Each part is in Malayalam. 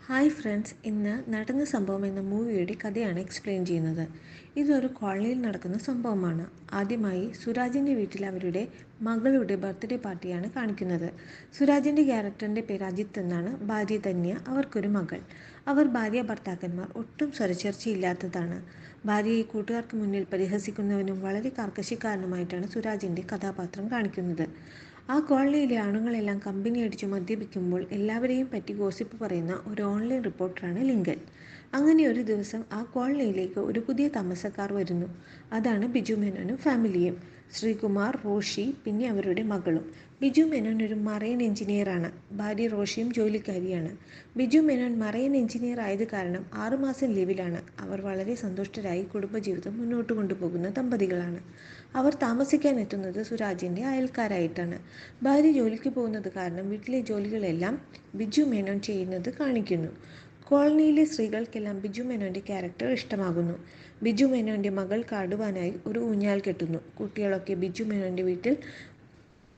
ഹായ് ഫ്രണ്ട്സ്, ഇന്ന് നടന്ന സംഭവം എന്ന മൂവിയുടെ കഥയാണ് എക്സ്പ്ലെയിൻ ചെയ്യുന്നത്. ഇതൊരു കോളനിയിൽ നടക്കുന്ന സംഭവമാണ്. ആദ്യമായി സുരാജിൻ്റെ വീട്ടിൽ അവരുടെ മകളുടെ ബർത്ത്ഡേ പാർട്ടിയാണ് കാണിക്കുന്നത്. സുരാജിൻ്റെ ക്യാരക്ടറിൻ്റെ പേര് അജിത്ത് എന്നാണ്. ഭാര്യ ധന്യ, അവർക്കൊരു മകൾ. അവർ ഭാര്യ ഭർത്താക്കന്മാർ. ഒട്ടും സ്വരച്ചേർച്ചയില്ലാത്തതാണ്. ഭാര്യയെ കൂട്ടുകാർക്ക് മുന്നിൽ പരിഹസിക്കുന്നവനും വളരെ കർക്കശക്കാരനുമായിട്ടാണ് സുരാജിൻ്റെ കഥാപാത്രം കാണിക്കുന്നത്. ആ കോളനിയിലെ ആണുങ്ങളെല്ലാം കമ്പനി അടിച്ചു മദ്യപിക്കുമ്പോൾ എല്ലാവരെയും പറ്റി ഗോസിപ്പ് പറയുന്ന ഒരു ഓൺലൈൻ റിപ്പോർട്ടറാണ് ലിങ്കൻ. അങ്ങനെ ഒരു ദിവസം ആ കോളനിയിലേക്ക് ഒരു പുതിയ താമസക്കാർ വരുന്നു. അതാണ് ബിജു മേനോനും ഫാമിലിയും. ശ്രീകുമാർ, റോഷി, പിന്നെ അവരുടെ മകളും. ബിജു മേനോൻ ഒരു മറൈൻ എഞ്ചിനീയറാണ്. ഭാര്യ റോഷിയും ജോലിക്കാരിയാണ്. ബിജു മേനോൻ മറൈൻ എഞ്ചിനീയർ ആയത് കാരണം 6 മാസം ലീവിലാണ്. അവർ വളരെ സന്തുഷ്ടരായി കുടുംബജീവിതം മുന്നോട്ട് കൊണ്ടുപോകുന്ന ദമ്പതികളാണ്. അവർ താമസിക്കാൻ എത്തുന്നത് സുരാജിൻ്റെ അയൽക്കാരായിട്ടാണ്. ഭാര്യ ജോലിക്ക് പോകുന്നത് കാരണം വീട്ടിലെ ജോലികളെല്ലാം ബിജു മേനോൻ ചെയ്യുന്നത് കാണിക്കുന്നു. കോളനിയിലെ സ്ത്രീകൾക്കെല്ലാം ബിജു മേനോൻ്റെ ക്യാരക്ടർ ഇഷ്ടമാകുന്നു. ബിജു മേനോൻ്റെ മകൾക്ക് ആടുവാനായി ഒരു ഊഞ്ഞാൽ കെട്ടുന്നു. കുട്ടികളൊക്കെ ബിജു മേനോൻ്റെ വീട്ടിൽ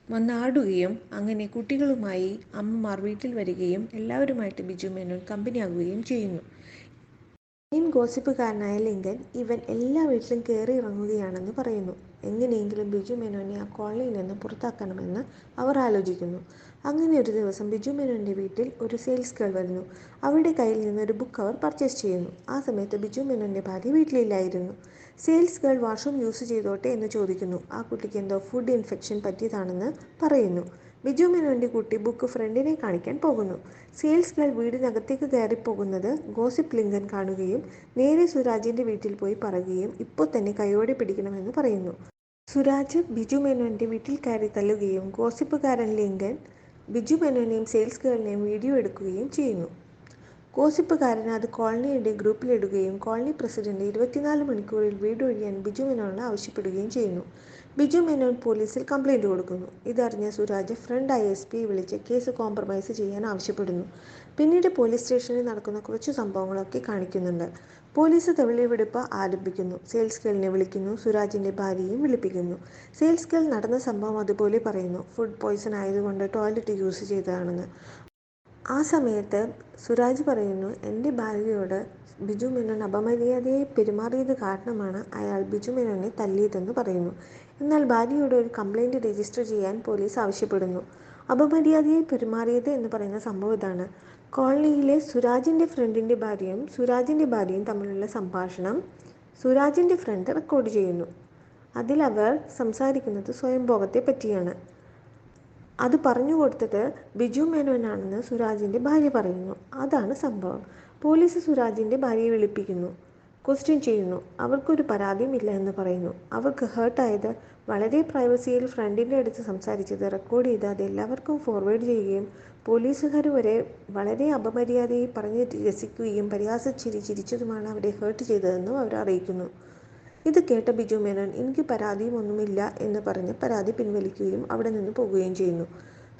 വന്നാടുകയും അങ്ങനെ കുട്ടികളുമായി അമ്മമാർ വീട്ടിൽ വരികയും എല്ലാവരുമായിട്ട് ബിജു മേനോൻ കമ്പനിയാകുകയും ചെയ്യുന്നു. മെയിൻ ഗോസിപ്പുകാരനായ ലിങ്കൻ ഇവൻ എല്ലാ വീട്ടിലും കയറി ഇറങ്ങുകയാണെന്ന് പറയുന്നു. എങ്ങനെയെങ്കിലും ബിജു മേനോനെ ആ കോളനിയിൽ നിന്ന് പുറത്താക്കണമെന്ന് അവർ ആലോചിക്കുന്നു. അങ്ങനെ ഒരു ദിവസം ബിജു മേനോൻ്റെ വീട്ടിൽ ഒരു സെയിൽസ് ഗേൾ വരുന്നു. അവരുടെ കയ്യിൽ നിന്ന് ഒരു ബുക്ക് അവർ പർച്ചേസ് ചെയ്യുന്നു. ആ സമയത്ത് ബിജു മേനോൻ്റെ ഭാര്യ വീട്ടിലില്ലായിരുന്നു. സെയിൽസ് ഗേൾ വാഷ്റൂം യൂസ് ചെയ്തോട്ടെ എന്ന് ചോദിക്കുന്നു. ആ കുട്ടിക്ക് എന്തോ ഫുഡ് ഇൻഫെക്ഷൻ പറ്റിയതാണെന്ന് പറയുന്നു. ബിജു മേനോൻ്റെ കുട്ടി ബുക്ക് ഫ്രണ്ടിനെ കാണിക്കാൻ പോകുന്നു. സെയിൽസ് ഗേൾ വീടിനകത്തേക്ക് കയറിപ്പോകുന്നത് ഗോസിപ്പ് ലിങ്കൻ കാണുകയും നേരെ സുരാജിൻ്റെ വീട്ടിൽ പോയി പറയുകയും ഇപ്പോൾ തന്നെ കൈയോടെ പിടിക്കണമെന്ന് പറയുന്നു. സുരാജ് ബിജു മേനോൻ്റെ വീട്ടിൽ കയറി തല്ലുകയും ഗോസിപ്പുകാരൻ ലിങ്കൻ ബിജു മേനോനെയും സെയിൽസ് ഗേളിനെയും വീഡിയോ എടുക്കുകയും ചെയ്യുന്നു. ഗോസിപ്പുകാരൻ അത് കോളനിയുടെ ഗ്രൂപ്പിലിടുകയും കോളനി പ്രസിഡന്റ് 24 മണിക്കൂറിൽ വീട് ഒഴിയാൻ ബിജു മേനോനോട് ആവശ്യപ്പെടുകയും ചെയ്യുന്നു. ബിജു മേനോൻ പോലീസിൽ കംപ്ലൈൻറ്റ് കൊടുക്കുന്നു. ഇതറിഞ്ഞ സുരാജ് ഫ്രണ്ട് ISP വിളിച്ച് കേസ് കോംപ്രമൈസ് ചെയ്യാൻ ആവശ്യപ്പെടുന്നു. പിന്നീട് പോലീസ് സ്റ്റേഷനിൽ നടക്കുന്ന കുറച്ചു സംഭവങ്ങളൊക്കെ കാണിക്കുന്നുണ്ട്. പോലീസ് തെളിവെടുപ്പ് ആരംഭിക്കുന്നു. സെയിൽസ് ഗേളിനെ വിളിക്കുന്നു. സുരാജിൻ്റെ ഭാര്യയും വിളിപ്പിക്കുന്നു. സെയിൽസ് ഗേൾ നടന്ന സംഭവം അതുപോലെ പറയുന്നു. ഫുഡ് പോയ്സൺ ആയതുകൊണ്ട് ടോയ്ലറ്റ് യൂസ് ചെയ്തതാണെന്ന്. ആ സമയത്ത് സുരാജ് പറയുന്നു, എൻ്റെ ഭാര്യയോട് ബിജു മേനോൻ അപമര്യാദയായി പെരുമാറിയത് കാരണമാണ് അയാൾ ബിജു മേനോനെ തല്ലിയതെന്ന് പറയുന്നു. എന്നാൽ ഭാര്യയോട് ഒരു കംപ്ലൈൻറ്റ് രജിസ്റ്റർ ചെയ്യാൻ പോലീസ് ആവശ്യപ്പെടുന്നു. അപമര്യാദയായി പെരുമാറിയത് എന്ന് പറയുന്ന സംഭവം ഇതാണ്. കോളനിയിലെ സുരാജിൻ്റെ ഫ്രണ്ടിൻ്റെ ഭാര്യയും സുരാജിൻ്റെ ഭാര്യയും തമ്മിലുള്ള സംഭാഷണം സുരാജിൻ്റെ ഫ്രണ്ട് റെക്കോർഡ് ചെയ്യുന്നു. അതിലവർ സംസാരിക്കുന്നത് സ്വയംഭോഗത്തെ പറ്റിയാണ്. അത് പറഞ്ഞു കൊടുത്തത് ബിജു മേനോനാണെന്ന് സുരാജിൻ്റെ ഭാര്യ പറയുന്നു. അതാണ് സംഭവം. പോലീസ് സുരാജിൻ്റെ ഭാര്യയെ വിളിപ്പിക്കുന്നു. ക്വസ്റ്റ്യൻ ചെയ്യുന്നു. അവർക്കൊരു പരാതിയും ഇല്ല എന്ന് പറയുന്നു. അവർക്ക് ഹേർട്ടായത് വളരെ പ്രൈവസിയിൽ ഫ്രണ്ടിൻ്റെ അടുത്ത് സംസാരിച്ചത് റെക്കോർഡ് ചെയ്ത് അത് എല്ലാവർക്കും ഫോർവേഡ് ചെയ്യുകയും പോലീസുകാർ വരെ വളരെ അപമര്യാദയായി പറഞ്ഞ് രസിക്കുകയും പരിഹാസച്ചിരി ചിരിച്ചതുമാണ് അവരെ ഹേർട്ട് ചെയ്തതെന്നും അവർ അറിയിക്കുന്നു. ഇത് കേട്ട ബിജു മേനോൻ എനിക്ക് പരാതിയും ഒന്നുമില്ല എന്ന് പറഞ്ഞ് പരാതി പിൻവലിക്കുകയും അവിടെ നിന്ന് പോകുകയും ചെയ്യുന്നു.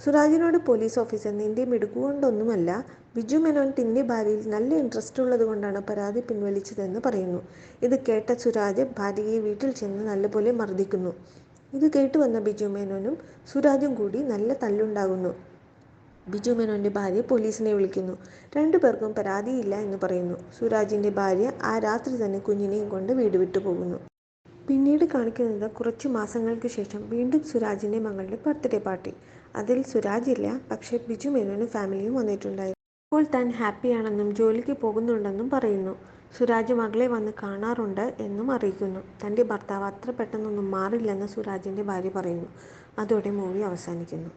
സുരാജിനോട് പോലീസ് ഓഫീസർ നിന്റെ മിടുക്കുകൊണ്ടൊന്നുമല്ല, ബിജു മേനോൻ തിൻ്റെ ഭാര്യയിൽ നല്ല ഇൻട്രസ്റ്റ് ഉള്ളത് കൊണ്ടാണ് പരാതി പിൻവലിച്ചതെന്ന് പറയുന്നു. ഇത് കേട്ട സുരാജ് ഭാര്യയെ വീട്ടിൽ ചെന്ന് നല്ലപോലെ മർദ്ദിക്കുന്നു. ഇത് കേട്ടുവന്ന ബിജു മേനോനും സുരാജും കൂടി നല്ല തല്ലുണ്ടാകുന്നു. ബിജു മേനോൻ്റെ ഭാര്യ പോലീസിനെ വിളിക്കുന്നു. രണ്ടുപേർക്കും പരാതിയില്ല എന്ന് പറയുന്നു. സുരാജിൻ്റെ ഭാര്യ ആ രാത്രി തന്നെ കുഞ്ഞിനെയും കൊണ്ട് വീട് വിട്ടു പോകുന്നു. പിന്നീട് കാണിക്കുന്നത് കുറച്ച് മാസങ്ങൾക്ക് ശേഷം വീണ്ടും സുരാജിൻ്റെ മകളുടെ ബർത്ത്ഡേ പാർട്ടി. അതിൽ സുരാജ് ഇല്ല, പക്ഷേ ബിജു മേനോനും ഫാമിലിയും വന്നിട്ടുണ്ടായിരുന്നു. ഇപ്പോൾ താൻ ഹാപ്പിയാണെന്നും ജോലിക്ക് പോകുന്നുണ്ടെന്നും പറയുന്നു. സുരാജ് മകളെ വന്ന് കാണാറുണ്ട് എന്നും അറിയിക്കുന്നു. തൻ്റെ ഭർത്താവ് അത്ര പെട്ടെന്നൊന്നും മാറില്ലെന്ന് സുരാജിൻ്റെ ഭാര്യ പറയുന്നു. അതോടെ മൂവി അവസാനിക്കുന്നു.